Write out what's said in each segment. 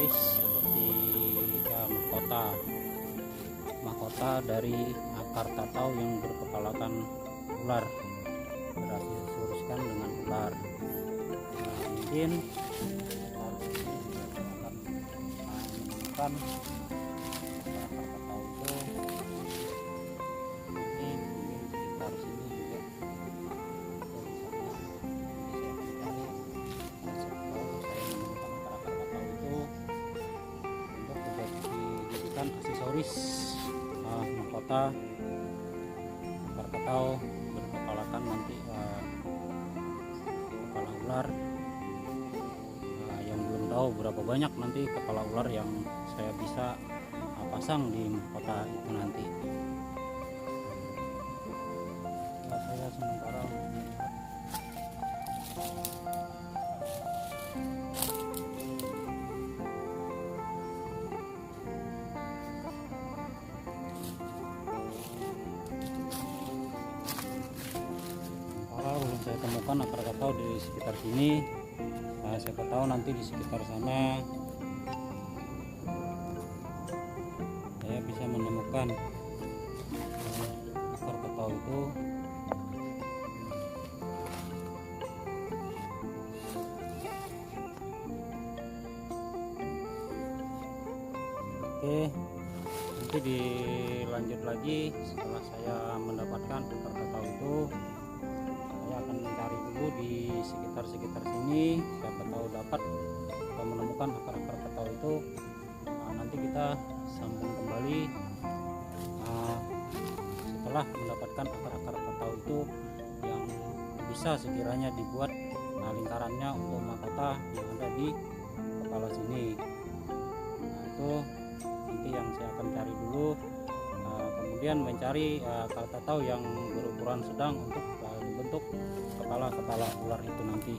Seperti mahkota dari akar tatau yang berkepalakan ular, berasosiasikan dengan ular. Mungkin akan akar tatau itu mungkin sekitar sini juga. Aksesoris mahkota akar tatau berkepalakan nanti kepala ular. Yang belum tahu berapa banyak nanti kepala ular yang saya bisa pasang di mahkota itu nanti. Saya sementara belum saya temukan akar tatau di sekitar sini. Siapa tahu nanti di sekitar sana saya bisa menemukan akar tatau itu. Oke, nanti dilanjut lagi setelah saya mendapatkan akar tatau itu. Saya akan mencari dulu di sekitar sini, siapa tahu dapat atau menemukan akar-akar tatau itu. Nanti kita sambung kembali setelah mendapatkan akar-akar tatau itu yang bisa sekiranya dibuat lingkarannya untuk mahkota yang ada di kepala sini. Itu nanti yang saya akan cari dulu, kemudian mencari akar tatau yang berukuran sedang untuk bentuk kepala ular itu nanti.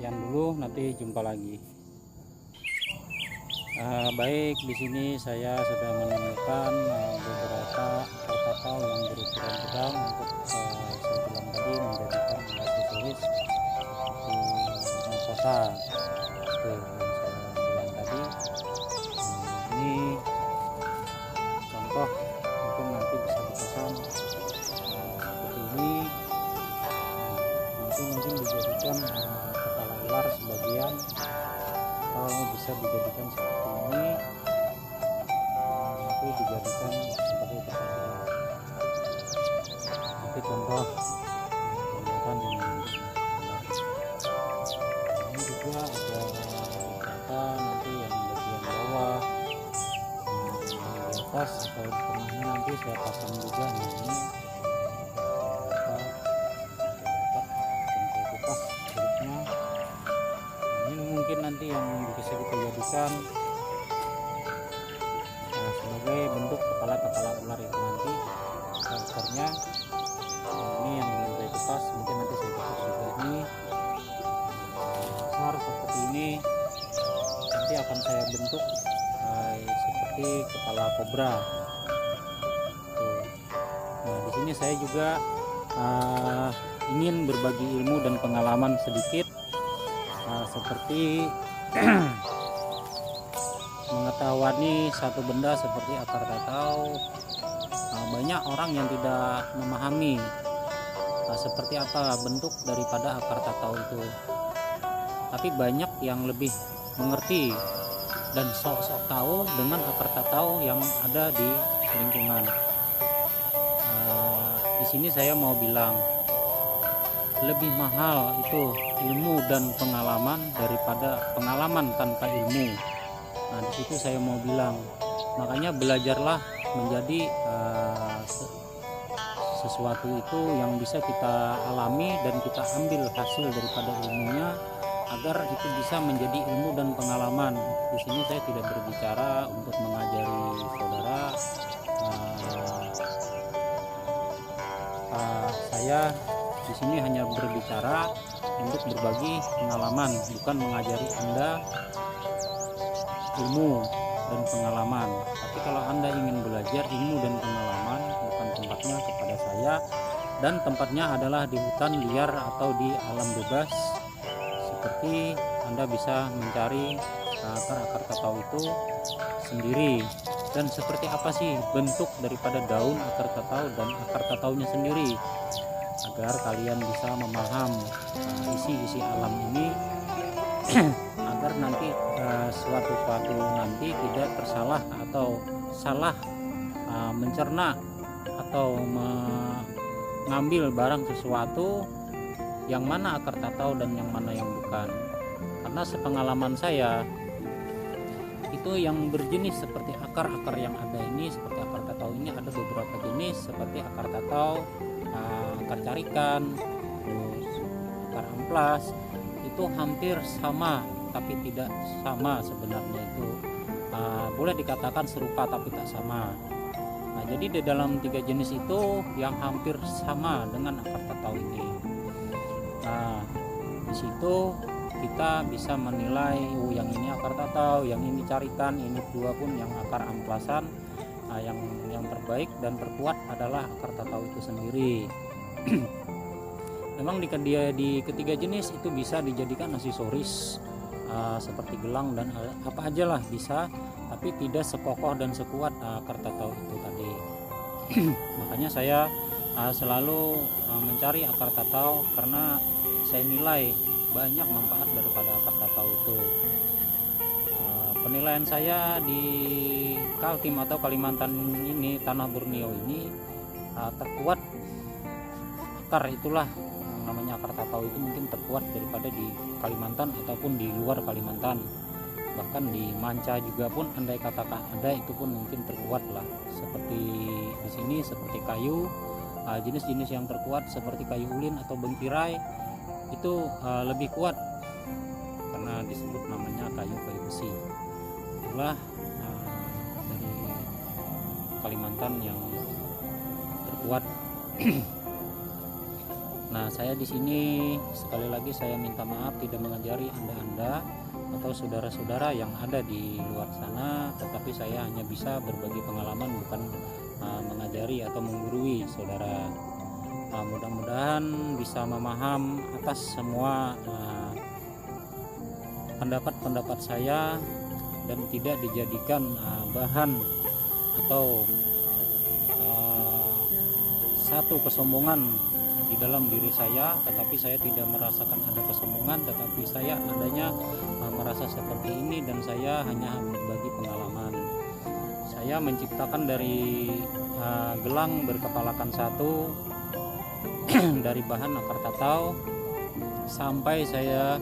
Yang dulu, nanti jumpa lagi. Baik, di sini saya sudah menemukan beberapa akar tatau yang berukuran sedang untuk saya bilang tadi menjadikan aksesoris seperti mahkota. Itu yang saya bilang tadi. Ini contoh, mungkin nanti bisa dipasang seperti ini. Nanti mungkin dijadikan kepala ular sebagian, atau bisa dijadikan seperti ini, nanti dijadikan sebagai kepala ular. Nanti contoh menggunakan dengan ular. Ini juga ada beberapa nanti yang bagian bawah, yang di atas atau di tengahnya nanti saya pasang juga. Nah, ini mungkin nanti yang bisa kita jadikan sebagai bentuk kepala ular itu nanti ekornya. Ini yang belum saya kupas, mungkin nanti saya kupas juga. Ini besar seperti ini, nanti akan saya bentuk seperti kepala kobra. Nah, di sini saya juga ingin berbagi ilmu dan pengalaman sedikit. Seperti mengetahui satu benda seperti akar tatau. Banyak orang yang tidak memahami seperti apa bentuk daripada akar tatau itu, tapi banyak yang lebih mengerti dan sok-sok tahu dengan akar tatau yang ada di lingkungan. Di sini saya mau bilang, lebih mahal itu ilmu dan pengalaman daripada pengalaman tanpa ilmu. Nah, di situ saya mau bilang, makanya belajarlah menjadi sesuatu itu yang bisa kita alami dan kita ambil hasil daripada ilmunya, agar itu bisa menjadi ilmu dan pengalaman. Di sini saya tidak berbicara untuk mengajari saudara. Saya di sini hanya berbicara untuk berbagi pengalaman, bukan mengajari Anda ilmu dan pengalaman. Tapi kalau Anda ingin belajar ilmu dan pengalaman, bukan tempatnya kepada saya, dan tempatnya adalah di hutan liar atau di alam bebas. Seperti Anda bisa mencari akar-akar tatau itu sendiri, dan seperti apa sih bentuk daripada daun akar tatau dan akar tataunya sendiri, agar kalian bisa memaham isi-isi alam ini agar nanti suatu nanti tidak tersalah atau salah mencerna atau mengambil barang sesuatu yang mana akar tatau dan yang mana yang bukan. Karena sepengalaman saya itu yang berjenis seperti akar-akar yang ada ini, seperti akar tatau ini ada beberapa jenis seperti akar tatau, akar carikan, terus akar amplas, itu hampir sama tapi tidak sama sebenarnya. Itu boleh dikatakan serupa tapi tak sama. Nah, jadi di dalam 3 jenis itu yang hampir sama dengan akar tatau ini. Nah, di situ kita bisa menilai, yang ini akar tatau, yang ini carikan, ini dua pun yang akar amplasan. Nah, yang terbaik dan terkuat adalah akar tatau itu sendiri. Memang di ketiga jenis itu bisa dijadikan aksesoris seperti gelang dan apa aja lah bisa, tapi tidak sekokoh dan sekuat akar tatau itu tadi. Makanya saya selalu mencari akar tatau karena saya nilai banyak manfaat daripada akar tatau itu. Penilaian saya di Kaltim atau Kalimantan ini, tanah Borneo ini terkuat akar itulah namanya akar tatau itu mungkin terkuat daripada di Kalimantan ataupun di luar Kalimantan. Bahkan di manca juga pun andai katakan ada, itu pun mungkin terkuat lah. Seperti di sini seperti kayu, jenis-jenis yang terkuat seperti kayu ulin atau bengkirai itu lebih kuat karena disebut namanya kayu besi. Itulah dari Kalimantan yang terkuat. Nah, saya di sini sekali lagi saya minta maaf tidak mengajari Anda atau saudara-saudara yang ada di luar sana, tetapi saya hanya bisa berbagi pengalaman, bukan mengajari atau menggurui saudara. Mudah-mudahan bisa memaham atas semua pendapat-pendapat saya dan tidak dijadikan bahan atau satu kesombongan di dalam diri saya, tetapi saya tidak merasakan ada kesombongan, tetapi saya adanya merasa seperti ini dan saya hanya berbagi pengalaman. Saya menciptakan dari gelang berkepalakan 1 dari bahan akar tatau sampai saya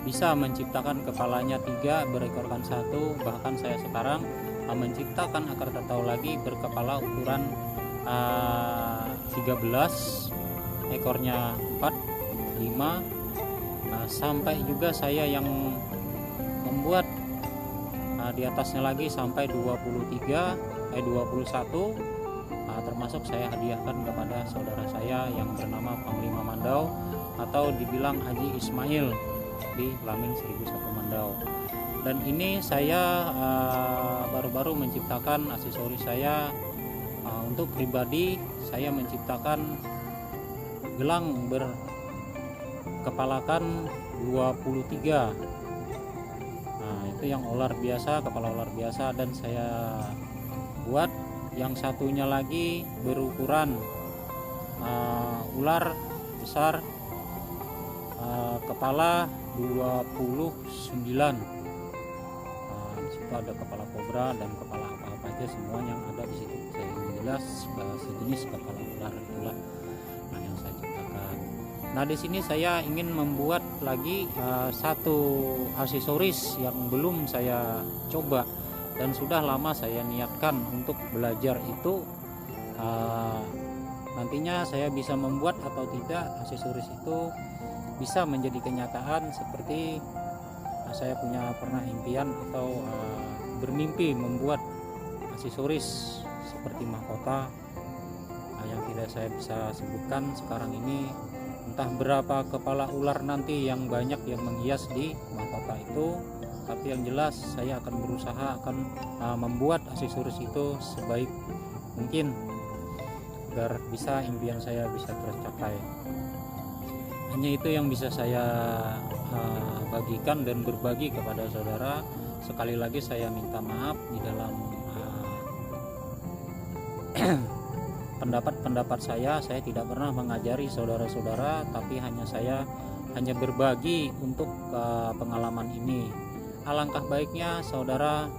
bisa menciptakan kepalanya 3 berekorkan 1, bahkan saya sekarang menciptakan akar tatau lagi berkepala ukuran 13, ekornya 4, 5. Nah, sampai juga saya yang membuat di atasnya lagi sampai 21, termasuk saya hadiahkan kepada saudara saya yang bernama Panglima Mandau atau dibilang Haji Ismail di Lamin 1001 Mandau. Dan ini saya baru-baru menciptakan aksesoris saya. Untuk pribadi saya menciptakan gelang berkepalakan 23. Nah, itu yang ular biasa, kepala ular biasa, dan saya buat yang satunya lagi berukuran ular besar, kepala 29. Di situ ada kepala kobra dan kepala apa-apa aja, semuanya yang ada di situ. Saya jelas sejenis kepala ular itulah yang saya ciptakan. Nah, di sini saya ingin membuat lagi satu aksesoris yang belum saya coba dan sudah lama saya niatkan untuk belajar itu. Nantinya saya bisa membuat atau tidak aksesoris itu bisa menjadi kenyataan, seperti saya pernah impian atau bermimpi membuat aksesoris seperti mahkota yang tidak saya bisa sebutkan sekarang ini. Entah berapa kepala ular nanti yang banyak yang menghias di mahkota itu, tapi yang jelas saya akan berusaha membuat aksesoris itu sebaik mungkin agar bisa impian saya bisa tercapai. Hanya itu yang bisa saya bagikan dan berbagi kepada saudara. Sekali lagi saya minta maaf di dalam pendapat saya tidak pernah mengajari saudara-saudara, tapi saya hanya berbagi untuk pengalaman ini. Alangkah baiknya saudara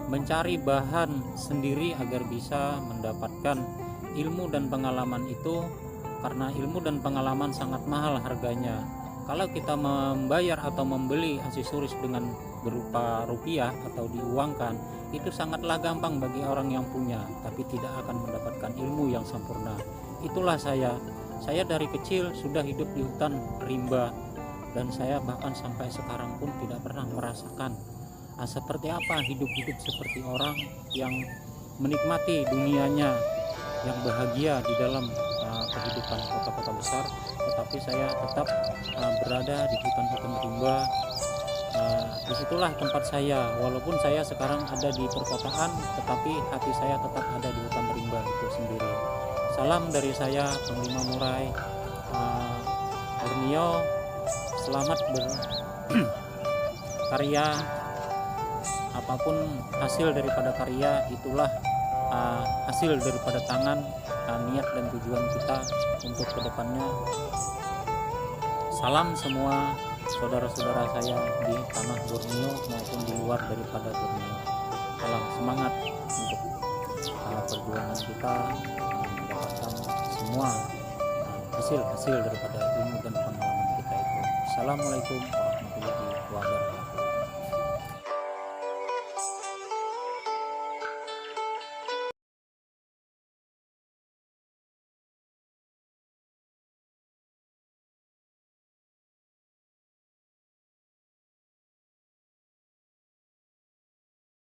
mencari bahan sendiri agar bisa mendapatkan ilmu dan pengalaman itu, karena ilmu dan pengalaman sangat mahal harganya. Kalau kita membayar atau membeli aksesoris dengan berupa rupiah atau diuangkan, itu sangatlah gampang bagi orang yang punya, tapi tidak akan mendapatkan ilmu yang sempurna. Itulah saya dari kecil sudah hidup di hutan rimba, dan saya bahkan sampai sekarang pun tidak pernah merasakan seperti apa hidup-hidup seperti orang yang menikmati dunianya, yang bahagia di dalam kehidupan kota-kota besar. Tetapi saya tetap berada di hutan-hutan rimba. Disitulah tempat saya, walaupun saya sekarang ada di perkotaan, tetapi hati saya tetap ada di hutan rimba itu sendiri. Salam dari saya, Panglima Murai, Borneo. Selamat berkarya. Apapun hasil daripada karya, itulah hasil daripada tangan, niat dan tujuan kita untuk kedepannya. Salam semua saudara-saudara saya di tanah Borneo maupun di luar daripada Borneo. Salam semangat untuk perjuangan kita mendapatkan semua hasil daripada ilmu dan pengalaman kita itu. Assalamualaikum warahmatullahi wabarakatuh.